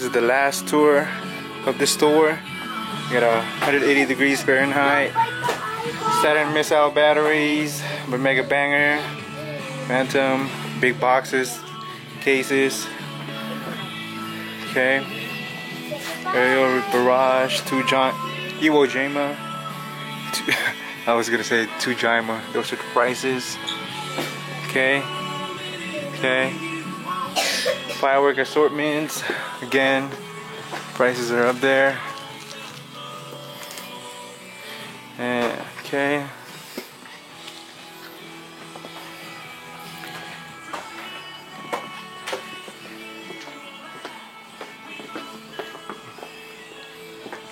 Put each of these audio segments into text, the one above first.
is the last tour of the store. We got 180 degrees Fahrenheit, Saturn missile batteries, Mega Banger, Phantom, big boxes, cases. Okay. Aerial Barrage, Iwo Jima. I was gonna say 2 Jima. Those are the prices. Okay. Okay. Firework assortments. Again, prices are up there. And okay.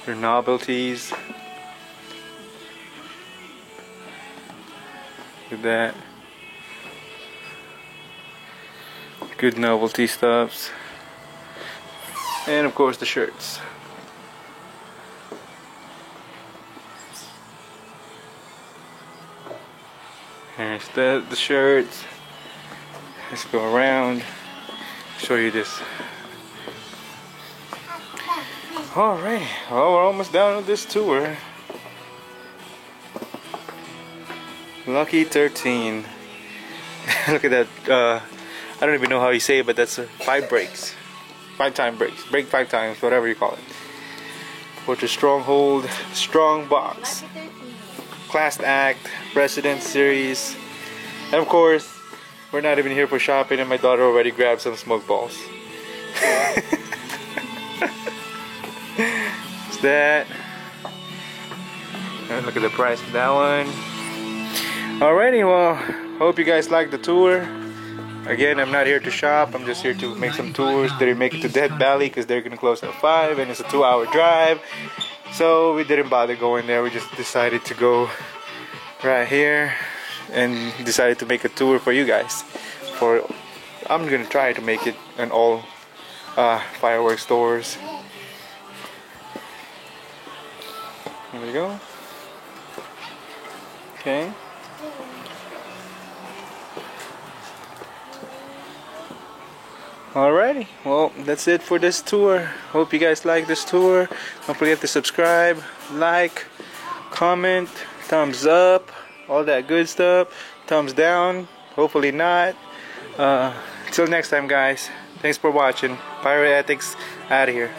Your novelties. Look at that. Good novelty stuffs. And of course the shirts. Here's the shirts. Let's go around. Show you this. Alrighty, well, we're almost done with this tour. Lucky 13. Look at that. I don't even know how you say it, but that's 5 breaks. 5-time breaks. Break 5 times, whatever you call it. Fortress Stronghold, Strong Box, Class Act, President Series. And of course, we're not even here for shopping, and my daughter already grabbed some smoke balls. What's that? And look at the price of that one. Alrighty, well, hope you guys liked the tour. Again, I'm not here to shop. I'm just here to make some tours. Didn't make it to Death Valley because they're gonna close at 5, and it's a 2-hour drive. So we didn't bother going there. We just decided to go right here and decided to make a tour for you guys. I'm gonna try to make it an all fireworks stores. Here we go. Okay. Alrighty, well, that's it for this tour. Hope you guys like this tour. Don't forget to subscribe, like, comment, thumbs up, all that good stuff. Thumbs down, hopefully not. Till next time, guys. Thanks for watching. Pyro Ethics out of here.